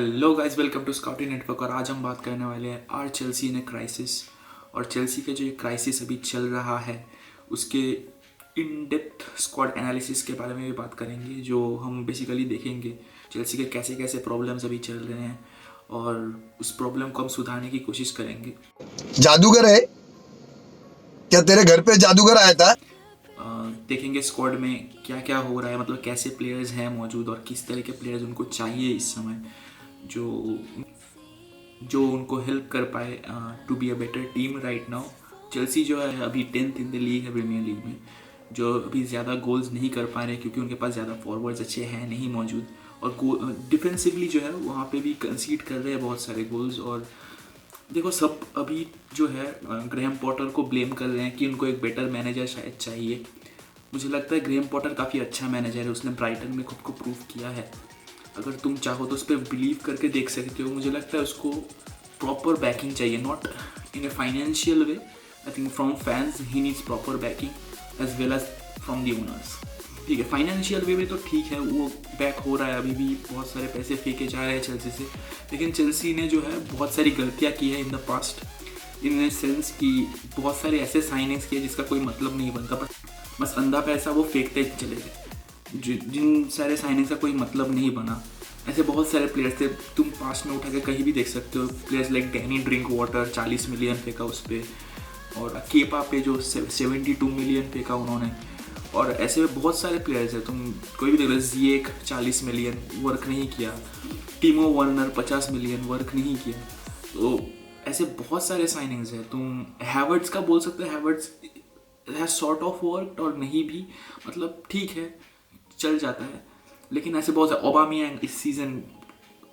Hello guys, welcome to Scouty network. और आज हम बात करने वाले हैं are Chelsea in a crisis. और चेल्सी का जो ये क्राइसिस अभी चल रहा है उसके इन डेप्थ स्क्वाड एनालिसिस के बारे में भी बात करेंगे, जो हम बेसिकली देखेंगे चेल्सी के कैसे कैसे प्रॉब्लम्स अभी चल रहे हैं और उस प्रॉब्लम को हम सुधारने की कोशिश करेंगे। जादूगर है क्या? तेरे घर पे जादूगर आया था? देखेंगे स्क्वाड में क्या क्या हो रहा है, मतलब कैसे प्लेयर्स हैं मौजूद और किस तरह के प्लेयर्स उनको चाहिए इस समय जो उनको हेल्प कर पाए to be a better team right now. Chelsea जो है अभी 10th इन द लीग है, प्रीमियर लीग में, जो अभी ज़्यादा गोल्स नहीं कर पा रहे क्योंकि उनके पास ज़्यादा फॉरवर्ड्स अच्छे हैं नहीं मौजूद। और डिफेंसिवली जो है वहाँ पे भी कंसीड कर रहे हैं बहुत सारे गोल्स। और देखो, सब अभी जो है ग्रेहम पॉटर को ब्लेम कर रहे हैं कि उनको एक बेटर मैनेजर शायद चाहिए। मुझे लगता है ग्रेहम पॉटर काफ़ी अच्छा मैनेजर है, उसने ब्राइटन में खुद को प्रूव किया है। अगर तुम चाहो तो उस पर बिलीव करके देख सकते हो। मुझे लगता है उसको प्रॉपर बैकिंग चाहिए, not in a financial way. I think from fans he needs proper backing as well as from the owners. ठीक है, फाइनेंशियल वे में तो ठीक है, वो बैक हो रहा है, अभी भी बहुत सारे पैसे फेंके जा रहे हैं चेल्सी से। लेकिन चेल्सी ने जो है बहुत सारी गलतियाँ की है in the past, in a sense कि बहुत सारे ऐसे साइनिंग्स किए जिसका कोई मतलब नहीं बनता, बस अंधा पैसा वो फेंकते चले गए। जिन सारे साइनिंग्स का कोई मतलब नहीं बना। ऐसे बहुत सारे प्लेयर्स थे, तुम पास्ट में उठा के कहीं भी देख सकते हो। Players like Danny drink water 40 million फेंका उस पर, और केपा पे जो 72 मिलियन फेंका उन्होंने। और ऐसे बहुत सारे प्लेयर्स हैं, तुम कोई भी देख लो। जिएक 40 मिलियन वर्क नहीं किया, टीमो वर्नर 50 मिलियन वर्क नहीं किया। तो ऐसे बहुत सारे साइनिंग्स हैं। तुम हैवर्ट्स का बोल सकते हो, Havertz has sort of work और नहीं भी, मतलब ठीक है, चल जाता है। लेकिन ऐसे बहुत सारे ओबामियांग इस सीज़न,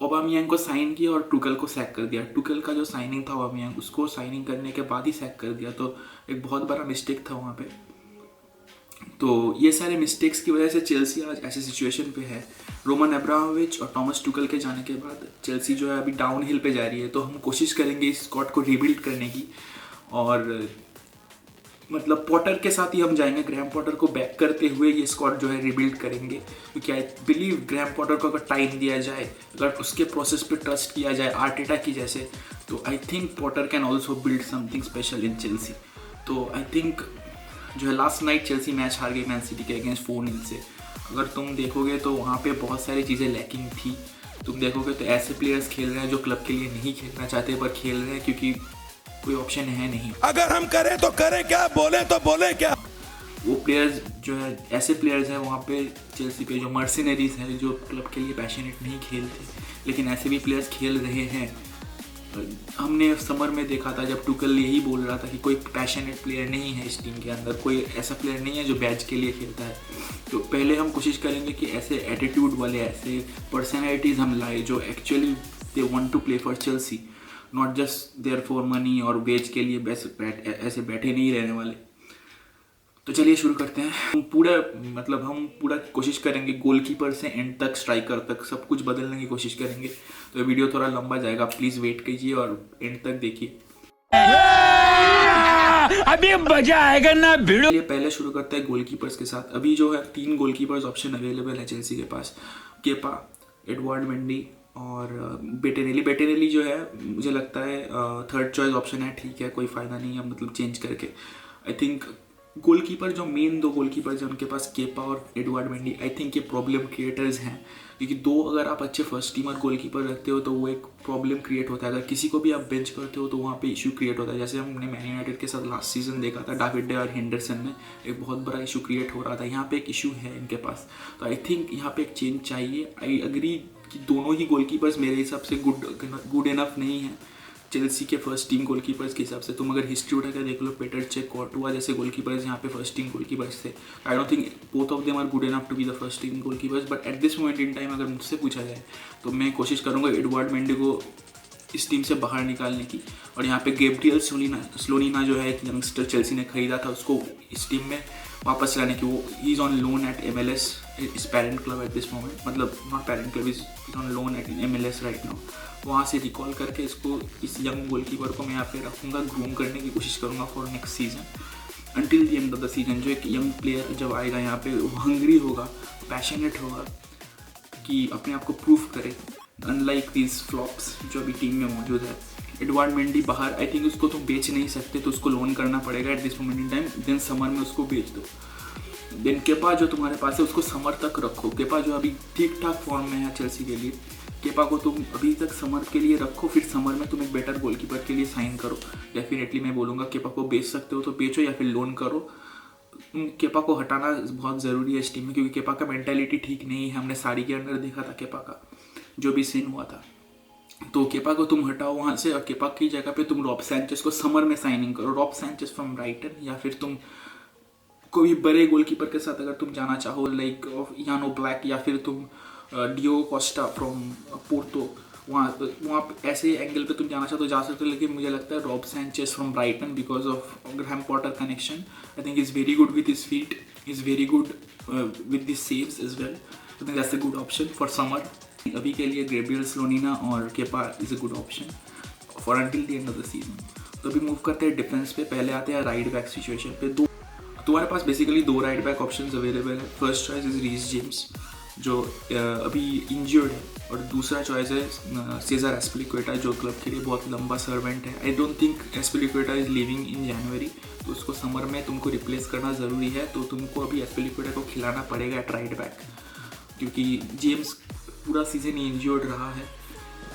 ओबामियांग को साइन किया और टुकल को सैक कर दिया। टुकल का जो साइनिंग था ओबामियांग, उसको साइनिंग करने के बाद ही सैक कर दिया, तो एक बहुत बड़ा मिस्टेक था वहाँ पे। तो ये सारे मिस्टेक्स की वजह से चेल्सी आज ऐसे सिचुएशन पे है। रोमन अब्रामोविच और टॉमस टुकल के जाने के बाद चेल्सी जो है अभी डाउन हिल पे जा रही है। तो हम कोशिश करेंगे इस स्क्वाड को रिबिल्ड करने की, और मतलब पॉटर के साथ ही हम जाएंगे। ग्रैहम पॉटर को बैक करते हुए ये स्क्वाड जो है रिबिल्ड करेंगे, क्योंकि आई बिलीव ग्रैहम पॉटर को अगर टाइम दिया जाए, अगर उसके प्रोसेस पे ट्रस्ट किया जाए आर्टेटा की जैसे, तो I think Potter can also build something special in Chelsea. तो आई थिंक जो है लास्ट नाइट चेल्सी मैच हार गई मैन सिटी के अगेंस्ट 4-0 से। अगर तुम देखोगे तो वहाँ पे बहुत सारी चीज़ें लैकिंग थी। तुम देखोगे तो ऐसे प्लेयर्स खेल रहे हैं जो क्लब के लिए नहीं खेलना चाहते पर खेल रहे हैं क्योंकि कोई ऑप्शन है नहीं। अगर हम करें तो करें क्या, बोले तो बोले क्या। वो प्लेयर्स जो है, ऐसे प्लेयर्स हैं वहाँ पे चेल्सी पे जो मर्सिनरीज हैं, जो क्लब के लिए पैशनेट नहीं खेलते, लेकिन ऐसे भी प्लेयर्स खेल रहे हैं। हमने समर में देखा था जब टुकल यही बोल रहा था कि कोई पैशनेट प्लेयर नहीं है इस टीम के अंदर, कोई ऐसा प्लेयर नहीं है जो बैच के लिए खेलता है। तो पहले हम कोशिश करेंगे कि ऐसे एटीट्यूड वाले, ऐसे पर्सनैलिटीज़ हम लाए जो actually they want to play for Chelsea, not just there for money और वेज के लिए ऐसे बैठे नहीं रहने वाले। तो चलिए शुरू करते हैं। हम पूरा कोशिश करेंगे गोलकीपर से एंड तक, स्ट्राइकर तक सब कुछ बदलने की कोशिश करेंगे। तो वीडियो थोड़ा लंबा जाएगा, प्लीज़ वेट कीजिए और एंड तक देखिए। अभी मजा आएगा ना भिड़ो। ये पहले शुरू करते हैं गोलकीपर्स के साथ। अभी जो है 3 गोलकीपर्स ऑप्शन अवेलेबल है चेल्सी के पास, केपा, एडवर्ड मेंडी और बेटेनेली जो है मुझे लगता है थर्ड चॉइस ऑप्शन है। ठीक है, कोई फ़ायदा नहीं है मतलब चेंज करके। आई थिंक गोलकीपर जो मेन 2 गोलकीपर हैं उनके पास केपा और एडवर्ड मेंडी, आई थिंक ये प्रॉब्लम क्रिएटर्स हैं। क्योंकि 2 अगर आप अच्छे फर्स्ट टीमर गोलकीपर रखते हो तो वो एक प्रॉब्लम क्रिएट होता है। अगर किसी को भी आप बेंच करते हो तो वहाँ पे इशू क्रिएट होता है। जैसे हमने मैन यूनाइटेड के साथ लास्ट सीजन देखा था, डेविड और हेंडरसन में एक बहुत बड़ा इशू क्रिएट हो रहा था। यहाँ पे एक इशू है इनके पास, तो आई थिंक यहाँ पे एक चेंज चाहिए। आई अग्री कि दोनों ही गोलकीपर्स मेरे हिसाब से गुड इनफ नहीं है चेल्सी के फर्स्ट टीम गोलकीपर्स के हिसाब से। तुम अगर हिस्ट्री उठा कर देख लो, पेटर चेक, कॉर्टुआ जैसे गोलकीपर्स यहाँ पे फर्स्ट टीम गोलकीपर्स थे। I don't think both of them are good enough to be the first team goalkeepers, but at this moment in time अगर मुझसे पूछा जाए तो मैं कोशिश करूँगा एडवर्ड मेंडी को इस टीम से बाहर निकालने की। और यहाँ पे गैब्रियल स्लोनिना जो है एक यंगस्टर चेल्सी ने खरीदा था, उसको इस टीम में वापस लाने की। वो he is on loan at MLS, his parent club at this moment, मतलब not parent club, is on loan at MLS right now. वहाँ से रिकॉल करके इसको, इस यंग गोलकीपर को मैं यहाँ पे रखूँगा, ग्रूम करने की कोशिश करूँगा for next season until the end of the season. जो एक यंग प्लेयर जब आएगा यहाँ पे, वो हंग्री होगा, पैशनेट होगा कि अपने आप को प्रूफ करे। अनलाइक दीज फ्लॉप्स जो अभी टीम में मौजूद है। एडवार्ड मेंडी बाहर, आई थिंक उसको तुम बेच नहीं सकते, तो उसको लोन करना पड़ेगा at this moment in time. Then summer में उसको बेच दो। देन केपा जो तुम्हारे पास है उसको समर तक रखो। केपा जो अभी ठीक ठाक फॉर्म में है चेल्सी के लिए, केपा को तुम अभी तक समर के लिए रखो, फिर समर में तुम एक बेटर गोलकीपर के लिए साइन करो। डेफिनेटली मैं बोलूँगा केपा को बेच सकते हो तो बेचो या फिर लोन करो। केपा को हटाना बहुत ज़रूरी है इस टीम में, क्योंकि केपा का मेंटालिटी ठीक नहीं है। हमने सारी के अंदर देखा था केपा का जो भी सीन हुआ था। तो केपा को तुम हटाओ वहाँ से, और केपा की जगह पे तुम रॉब सैंचेस को समर में साइनिंग करो। रॉब सैंचेस फ्रॉम ब्राइटन, या फिर तुम कोई बड़े गोलकीपर के साथ अगर तुम जाना चाहो लाइक यान ओब्लैक, या फिर तुम डियोगो कोस्टा फ्रॉम पोर्तो, वहाँ ऐसे एंगल पे तुम जाना चाहो तो जा सकते हो। लेकिन मुझे लगता है Rob Sanchez from Brighton because of Graham Potter connection, I think is very good with his feet, is very good with this saves as well. I think that's a good option for summer. अभी के लिए Gabriel Slonina और Kepa is a good option for until the end of the season. तो अभी move करते हैं defence पे। पहले आते हैं राइट बैक सिचुएशन पे। तुम्हारे पास basically 2 right back options available है। First choice is Reece James जो अभी इंजर्ड है, और दूसरा चॉइस है सेज़र एस्पिलिक्वेटा जो क्लब के लिए बहुत लंबा सर्वेंट है। I don't think Azpilicueta is leaving in January, तो उसको समर में तुमको रिप्लेस करना ज़रूरी है। तो तुमको अभी एस्पिलिक्वेटा को खिलाना पड़ेगा एट राइट बैक, क्योंकि जेम्स पूरा सीजन ही इंजर्ड रहा है।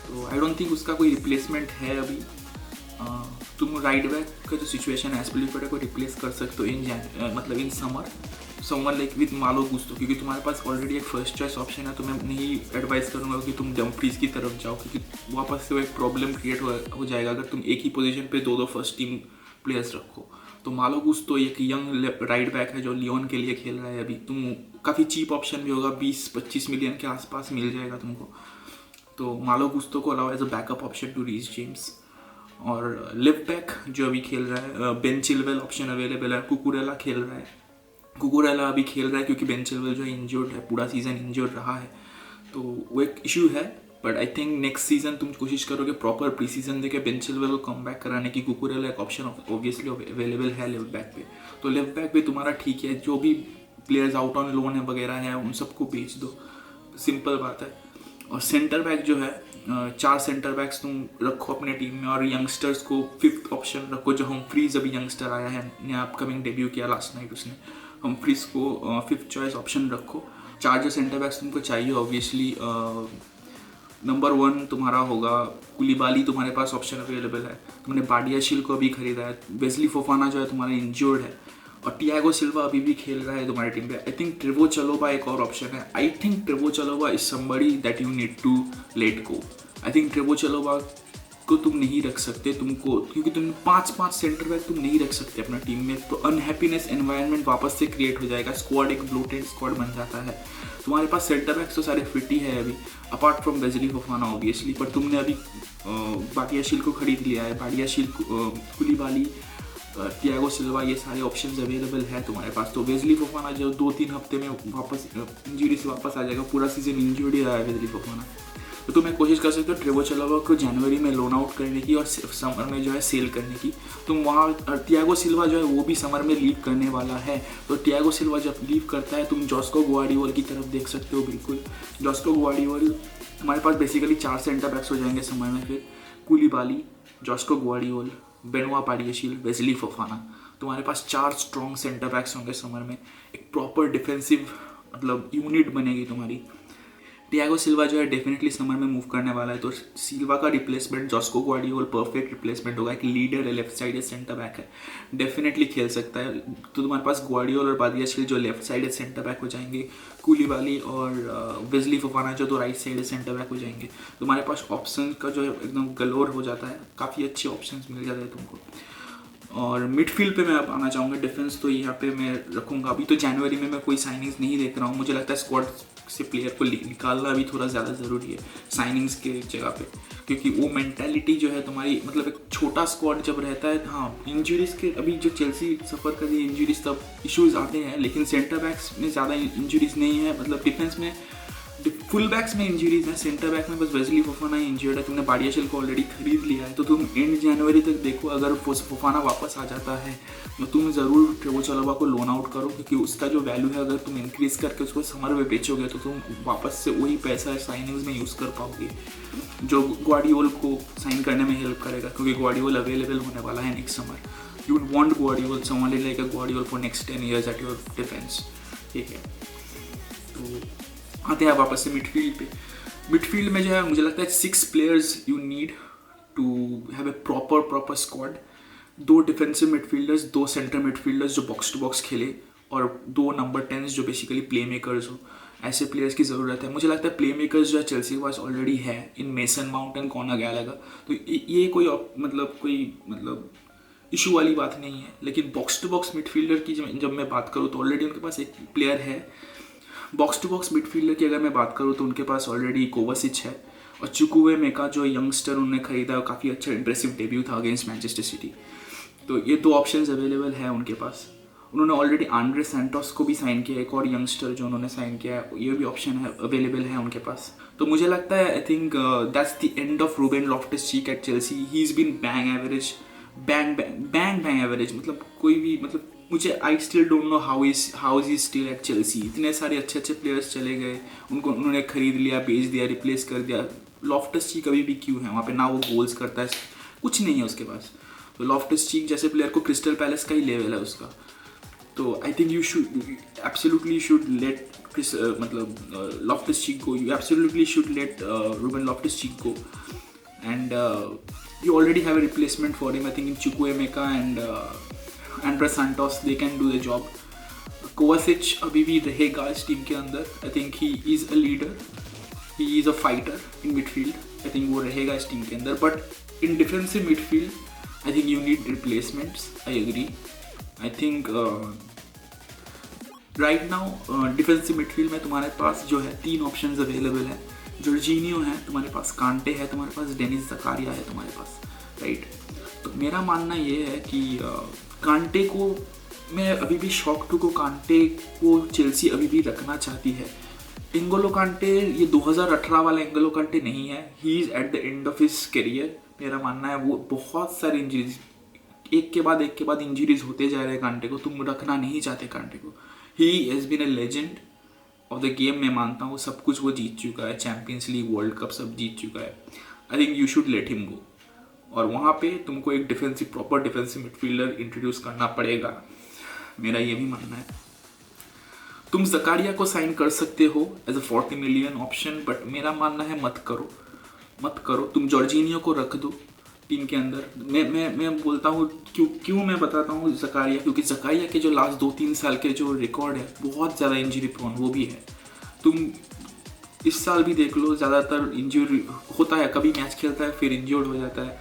तो आई डोंट थिंक उसका कोई रिप्लेसमेंट है अभी। तुम राइट बैक का जो सिचुएशन है एस्पिलिक्वेटा को रिप्लेस कर सकते हो इन समर लाइक विद मालो गुस्तो, क्योंकि तुम्हारे पास ऑलरेडी एक फर्स्ट चॉइस ऑप्शन है। तो मैं नहीं एडवाइस करूँगा कि तुम डम्फ्रीज की तरफ जाओ, क्योंकि वापस से वो एक प्रॉब्लम क्रिएट हो जाएगा अगर तुम एक ही पोजीशन पे 2 फर्स्ट टीम प्लेयर्स रखो। तो मालो गुस्तो एक यंग राइट बैक है जो लियोन के लिए खेल रहा है अभी। तुम काफ़ी चीप ऑप्शन भी होगा, 20-25 मिलियन के आसपास मिल जाएगा तुमको। तो मालो गुस्तो को allow as a backup option to Reece James. और लेफ्ट बैक जो अभी खेल रहा है बेन चिलवेल ऑप्शन अवेलेबल है। कुकुरेला खेल रहा है, कुकुरेला अभी खेल रहा है क्योंकि बेन चिलवेल जो है इंजर्ड है, पूरा सीजन इंजर्ड रहा है, तो वो एक इशू है। But I think next season तुम कोशिश करोगे प्रॉपर प्री सीजन देके बेन चिलवेल को कम बैक कराने की। कुकुरेला एक ऑप्शन ऑब्वियसली अवेलेबल है लेफ्ट बैक पे। तो लेफ्ट बैक पे तुम्हारा ठीक है, जो भी प्लेयर्स आउट ऑन लोन है वगैरह है उन सबको बेच दो, सिंपल बात है। और सेंटर बैक जो है 4 सेंटर बैक्स तुम रखो अपने टीम में, और यंगस्टर्स को 5th ऑप्शन रखो। जो हम्फ्रीज अभी यंगस्टर आया है, नया अपकमिंग डेब्यू किया लास्ट नाइट उसने, हम्फ्रीज को 5th चॉइस ऑप्शन रखो। 4 जो सेंटर बैक्स तुमको चाहिए ऑब्वियसली, नंबर 1 तुम्हारा होगा कुलिबाली, तुम्हारे पास ऑप्शन अवेलेबल है। तुमने बाडियाशील को अभी खरीदा है। वेस्ली फोफाना जो है तुम्हारा इंजर्ड है, और टियागो सिल्वा अभी भी खेल रहा है तुम्हारी टीम पे। आई थिंक ट्रेवो चलोबा एक और ऑप्शन है। I think Trevoh Chalobah is somebody that you need to let go. I think Trevoh Chalobah को तुम नहीं रख सकते तुमको, क्योंकि तुम 5 सेंटर बैक तुम नहीं रख सकते अपना टीम में, तो अनहैप्पीनेस एनवायरनमेंट वापस से क्रिएट हो जाएगा। स्क्वाड एक ब्लोटेड स्क्वाड बन जाता है। तुम्हारे पास सेंटर बैक्स तो सारे फिट ही है अभी, apart from Wesley Fofana obviously, पर तुमने अभी बाडियाशील को खरीद लिया है। बाडियाशील, कुलिबाली, टियागो सिल्वा, ये सारे ऑप्शंस अवेलेबल है तुम्हारे पास। तो वेस्ली फोफाना जो 2-3 हफ्ते में वापस इंजरी से वापस आ जाएगा, पूरा सीजन इंजर्ड ही रहा है वेस्ली फोफाना। तो तुम्हें कोशिश कर सकते हो ट्रेवो चलोबा को जनवरी में लोन आउट करने की और समर में जो है सेल करने की। तुम वहाँ टियागो सिल्वा जो है वो भी समर में लीव करने वाला है, तो टियागो सिल्वा जब लीव करता है तुम जॉस्को ग्वार्डियोल की तरफ देख सकते हो। बिल्कुल जॉस्को ग्वार्डियोल, तुम्हारे पास बेसिकली 4 सेंटर बैक्स हो जाएंगे समर में। फिर कुलिबाली, जॉस्को ग्वार्डियोल, बेनोआ बाडियाशील, वेस्ली फोफाना, तुम्हारे पास 4 स्ट्रॉन्ग सेंटर बैक्स होंगे समर में। एक प्रॉपर डिफेंसिव मतलब यूनिट बनेगी तुम्हारी। टियागो सिल्वा जो है डेफिनेटली समर में मूव करने वाला है, तो सिल्वा का रिप्लेसमेंट जॉस्को ग्वार्डियोल परफेक्ट रिप्लेसमेंट होगा। एक लीडर है, लेफ्ट साइड सेंटर बैक है, डेफिनेटली खेल सकता है। तो तुम्हारे पास ग्वार्डियोल और बाडियाशील जो लेफ्ट साइड सेंटर बैक हो जाएंगे, कुलिबाली और वेस्ली फोफाना जो तो राइट साइड सेंटर बैक हो जाएंगे। तुम्हारे पास ऑप्शन का जो है एकदम गलोर हो जाता है, काफ़ी अच्छे ऑप्शन मिल जाते हैं तुमको। और मिडफील्ड पे मैं अब आना चाहूँगा। डिफेंस तो यहाँ पे मैं रखूँगा। अभी तो जनवरी में मैं कोई साइनिंग्स नहीं देख रहा हूँ, मुझे लगता है स्क्वाड से प्लेयर को निकालना भी थोड़ा ज़्यादा ज़रूरी है साइनिंग्स के जगह पे, क्योंकि वो मेंटालिटी जो है तुम्हारी, मतलब एक छोटा स्क्वाड जब रहता है। हाँ, इंजरीज़ के अभी जो चेल्सी सफ़र कर रही है इंजरीज़ तब इश्यूज़ आते हैं, लेकिन सेंटर बैक्स में ज़्यादा इंजरीज़ नहीं है। मतलब डिफेंस में फुल बैक्स में इंजरीज है, सेंटर बैक में बस वेस्ली फोफाना इंजर्ड है, तुमने बाडियाशिल को ऑलरेडी खरीद लिया है, तो तुम एंड जनवरी तक देखो, अगर फोफाना वापस आ जाता है तो तुम ज़रूर ट्रेवो चलोबा को लोन आउट करो, क्योंकि उसका जो वैल्यू है अगर तुम इंक्रीज़ करके उसको समर में बेचोगे तो तुम वापस से वही पैसा साइनिंग्स में यूज़ कर पाओगे, जो ग्वार्डियोल को साइन करने में हेल्प करेगा, क्योंकि ग्वार्डियोल अवेलेबल होने वाला है next summer. You would want ग्वार्डियोल, someone like a ग्वार्डियोल for next 10 years at your defence. ठीक है, तो आते हैं वापस से मिडफील्ड पे. मिडफील्ड में जो है मुझे लगता है 6 players you need to have a proper squad. 2 defensive midfielders, 2 centre midfielders जो बॉक्स टू बॉक्स खेले, और 2 नंबर 10s जो बेसिकली प्ले मेकर्स हो. ऐसे प्लेयर्स की ज़रूरत है. मुझे लगता है प्ले मेकर्स जो है चेल्सी के पास ऑलरेडी है इन मेसन माउंट एंड कॉनर गैलागर, तो ये कोई इशू वाली बात नहीं है. लेकिन बॉक्स टू बॉक्स मिडफील्डर की जब मैं बात करूँ तो ऑलरेडी उनके पास एक प्लेयर है. बॉक्स टू बॉक्स मिडफील्डर की अगर मैं बात करूँ तो उनके पास ऑलरेडी कोवासिच है, और चुकुवेमेका जो यंगस्टर उन्होंने खरीदा काफ़ी अच्छा इंप्रेसिव डेब्यू था अगेंस्ट मैनचेस्टर सिटी. तो ये 2 ऑप्शंस अवेलेबल है उनके पास. उन्होंने ऑलरेडी आंड्रे सैंटोस को भी साइन किया है, एक और यंगस्टर जो उन्होंने साइन किया है, ये भी ऑप्शन है अवेलेबल है उनके पास. तो मुझे लगता है I think that's the end of Ruben Loftus-Cheek at Chelsea. He is been bang average, मतलब कोई भी, मतलब मुझे I still don't know how is he still at Chelsea. इतने सारे अच्छे प्लेयर्स चले गए, उन्होंने खरीद लिया, बेच दिया, रिप्लेस कर दिया. लॉफ्टस-चीक अभी भी क्यों है वहाँ पे? ना वो गोल्स करता है, कुछ नहीं है उसके पास. तो लॉफ्टस-चीक जैसे प्लेयर को क्रिस्टल पैलेस का ही लेवल है उसका. तो I think you should let Loftus-Cheek go. You absolutely should let Ruben Loftus-Cheek go. And you already have a replacement for him. I think in Chukwuemeka and Andre Santos, they can do the job. Kovacic अभी भी रहेगा इस team के अंदर. I think he is a leader. He is a fighter in midfield. I think वो रहेगा इस team के अंदर. But in defensive midfield, I think you need replacements. I agree. I think right now defensive midfield में तुम्हारे पास जो है 3 options available है. जॉर्जिनियो है तुम्हारे पास, कांटे है तुम्हारे पास, डेनिस ज़कारिया है तुम्हारे पास, राइट. तो मेरा मानना ये है कि कांटे को मैं अभी भी शॉक टू को कांटे को चेल्सी अभी भी रखना चाहती है. इंगोलो कांटे ये 2018 वाला इंगोलो कांटे नहीं है. He is at the end of his career. मेरा मानना है वो बहुत सारी इंजरीज एक के बाद इंजरीज होते जा रहे हैं कांटे को. तुम रखना नहीं चाहते कांटे को. He has been a legend of the game. मैं मानता हूँ सब कुछ वो जीत चुका है, चैम्पियंस लीग, वर्ल्ड कप सब जीत चुका है. I think you should let him गो. और वहाँ पे तुमको एक प्रॉपर डिफेंसिव मिडफील्डर इंट्रोड्यूस करना पड़ेगा. मेरा ये भी मानना है. तुम ज़कारिया को साइन कर सकते हो as a 40 million option, but मेरा मानना है मत करो. तुम जॉर्जिनियो को रख दो टीम के अंदर. मैं बोलता हूँ क्यों मैं बताता हूँ ज़कारिया, क्योंकि ज़कारिया के जो लास्ट 2-3 साल के जो रिकॉर्ड है बहुत ज़्यादा इंजरी प्रोन वो भी है. तुम इस साल भी देख लो, ज़्यादातर इंजरी होता है, कभी मैच खेलता है फिर इंजर्ड हो जाता है.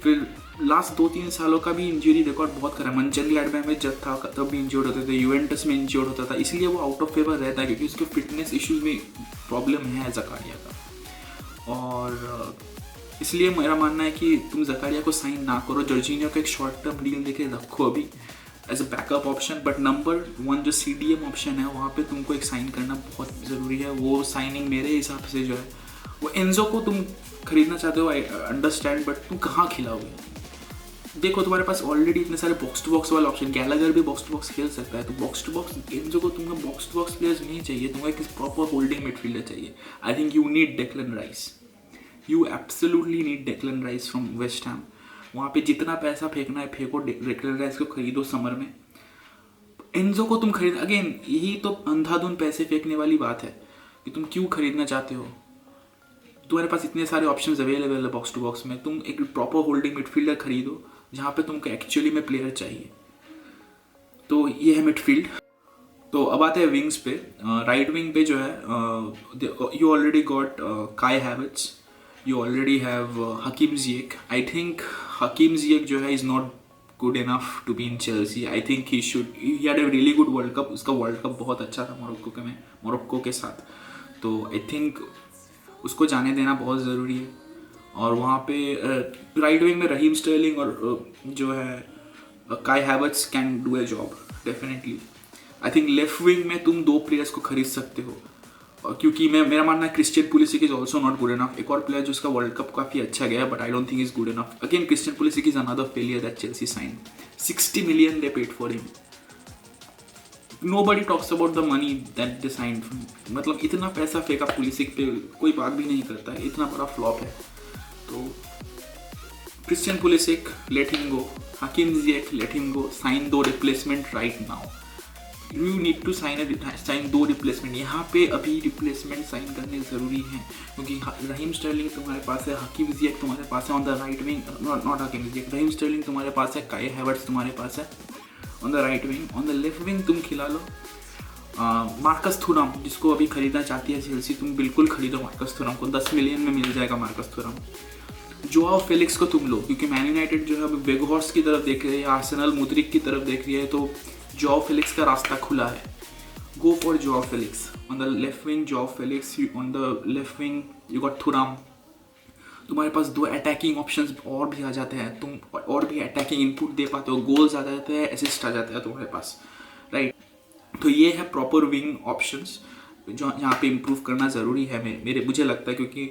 फिर लास्ट 2-3 सालों का भी इंजरी रिकॉर्ड बहुत खराब है. मंचनग्लैडबैक में जब था तब भी इंजर्ड होते थे, यूवेंटस में इंजर्ड होता था, इसलिए वो आउट ऑफ फेवर रहता है, क्योंकि उसके फिटनेस इश्यूज में प्रॉब्लम है ज़कारिया का. और इसलिए मेरा मानना है कि तुम ज़कारिया को साइन ना करो. जॉर्जिनियो का एक शॉर्ट टर्म डील देके रखो अभी as a backup option. But number 1 जो CDM ऑप्शन है वहाँ पे तुमको एक साइन करना बहुत ज़रूरी है. वो साइनिंग मेरे हिसाब से जो है वो एंजो को तुम खरीदना चाहते हो, आई अंडरस्टैंड, बट तुम कहाँ खिलाओगे? देखो तुम्हारे पास ऑलरेडी इतने सारे बॉक्स टू बॉक्स वाले ऑप्शन. गैलागर भी बॉक्स टू बॉक्स खेल सकता है. तो बॉक्स टू बॉक्स एंजो को तुमको बॉक्स टू बॉक्स प्लेयर्स नहीं चाहिए, तुमको एक प्रॉपर होल्डिंग मिडफील्डर चाहिए. I think you need Declan rice. You absolutely need Declan Rice from West Ham. वहाँ पे जितना पैसा फेंकना है फेंको. Declan Rice को खरीदो समर में. एंजो को तुम खरीद, अगेन यही तो अंधाधुन पैसे फेंकने वाली बात है कि तुम क्यों खरीदना चाहते हो. तुम्हारे पास इतने सारे ऑप्शंस अवेलेबल है बॉक्स टू बॉक्स में. तुम एक प्रॉपर होल्डिंग मिडफील्डर खरीदो जहाँ पे तुमको एक्चुअली में प्लेयर चाहिए. तो ये है मिडफील्ड. तो अब आते हैं विंग्स पे. राइट विंग पे जो है यू ऑलरेडी गॉट काई हैवर्ट्ज. You already have Hakim Ziyech. I think Hakim Ziyech जो है is not good enough to be in Chelsea. I think he had a really good World Cup. उसका World Cup बहुत अच्छा था Morocco के साथ. तो I think उसको जाने देना बहुत ज़रूरी है. और वहाँ पे राइट विंग में रहीम स्टर्लिंग और जो है Kai Havertz can do a job definitely. I think left wing में तुम 2 प्लेयर्स को खरीद सकते हो. क्योंकि मेरा मानना है Christian Pulisic is also not good enough. एक और प्लेयर जो उसका वर्ल्ड कप काफ़ी अच्छा गया, but I don't think is good enough. Again Christian Pulisic is another failure that Chelsea sign. 60 million they paid for him. Nobody talks about the money that they signed. मतलब इतना पैसा फेंका Pulisic पे, कोई बात भी नहीं करता है, इतना बड़ा फ्लॉप है। तो Christian Pulisic let him go, Hakim Ziyech let him go, sign 2 replacement right now. You need to sign 2 replacement. यहाँ पे अभी रिप्लेसमेंट साइन करने ज़रूरी है, क्योंकि रहीम स्टर्लिंग तुम्हारे पास है, हकीम ज़ियेक तुम्हारे पास है on the right wing, not Hakim Ziyech, Raheem Sterling तुम्हारे पास है, काई हैवर्ट्स तुम्हारे पास है on the right wing. On the left wing तुम खिला लो मार्कस थुरम, जिसको अभी खरीदना चाहती है चेल्सी, तुम बिल्कुल खरीदो मार्कस थुरम को, 10 million में मिल जाएगा मार्कस थुरम। जोआओ फेलिक्स को तुम लो, क्योंकि मैन यूनाइटेड जो है अभी वेगहॉर्स्ट की तरफ देख रही है, आर्सेनल मुद्रिक की तरफ देख रही है, तो जोआओ फेलिक्स का रास्ता खुला है। Go for Joao Felix on the left wing, Joao Felix on the left wing, you got Thuram. तुम्हारे पास 2 अटैकिंग ऑप्शंस और भी आ जाते हैं, तुम और भी अटैकिंग इनपुट दे पाते हो, गोल्स आ जाते हैं, असिस्ट आ जाता है तुम्हारे पास, राइट। तो ये है प्रॉपर विंग ऑप्शंस जो यहाँ पे इम्प्रूव करना ज़रूरी है मुझे लगता है, क्योंकि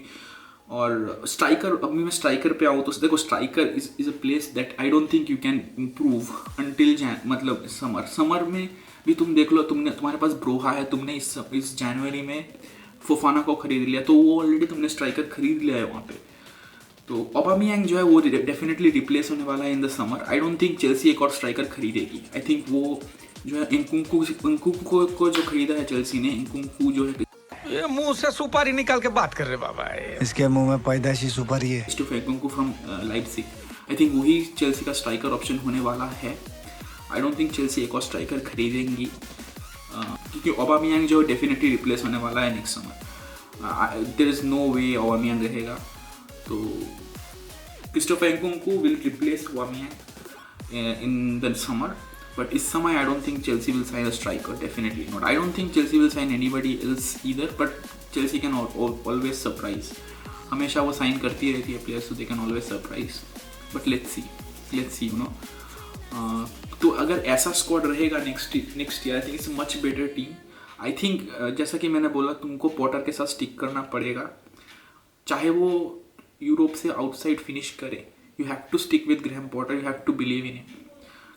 और स्ट्राइकर, अभी मैं स्ट्राइकर पे आऊँ तो देखो striker is a place that I don't think you can improve until मतलब समर में भी तुम देख लो, तुम्हारे पास ब्रोहा है, तुमने इस जनवरी में फोफाना को खरीद लिया, तो वो ऑलरेडी तुमने स्ट्राइकर खरीद लिया है वहाँ पे। तो ऑबामेयांग जो है वो डेफिनेटली रिप्लेस होने वाला है इन the summer. I don't think Chelsea एक और स्ट्राइकर खरीदेगी। आई थिंक वो जो है इंकुंकू को जो खरीदा है चेल्सी ने, इंकुंकू जो है, ये मुंह से सुपारी निकाल के बात कर रहे बाबा, इसके मुंह में पैदाइशी सुपारी है। इंकुंकू फ्रॉम लाइप्जिग, आई थिंक वही चेल्सी का स्ट्राइकर ऑप्शन होने वाला है। आई डोंट थिंक चेल्सी एक और स्ट्राइकर खरीदेंगी, क्योंकि ऑबामेयांग जो डेफिनेटली रिप्लेस होने वाला है next summer. There is no way Aubameyang रहेगा, तो Christopher Nkunku will replace Aubameyang in the summer. But इस समय I don't think Chelsea will sign a striker, definitely not. I don't think Chelsea will sign anybody else either, but Chelsea can always surprise. हमेशा वो sign करती रहती है players, so they can always surprise. But let's see, you know. तो अगर ऐसा squad रहेगा next year, I think it's a much better team. I think जैसा कि मैंने बोला, तुमको पॉटर के साथ स्टिक करना पड़ेगा, चाहे वो यूरोप से आउटसाइड फिनिश करे। You have to stick with Graham Potter, you have to believe in him.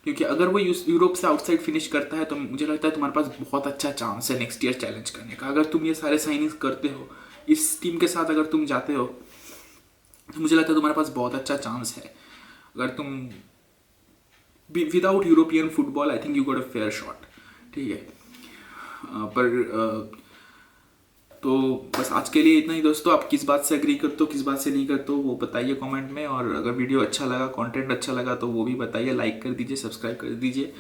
क्योंकि अगर वो यूरोप से आउटसाइड फिनिश करता है तो मुझे लगता है तुम्हारे पास बहुत अच्छा चांस है नेक्स्ट ईयर चैलेंज करने का। अगर तुम ये सारे साइनिंग्स करते हो, इस टीम के साथ अगर तुम जाते हो, तो मुझे लगता है तुम्हारे पास बहुत अच्छा चांस है। अगर तुम without European football, I think you got a fair shot, ठीक है। पर तो बस आज के लिए इतना ही दोस्तों। आप किस बात से एग्री करते हो, किस बात से नहीं करते हो, वो बताइए कमेंट में। और अगर वीडियो अच्छा लगा, कंटेंट अच्छा लगा, तो वो भी बताइए, लाइक कर दीजिए, सब्सक्राइब कर दीजिए।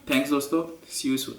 थैंक्स दोस्तों, सी यू सून।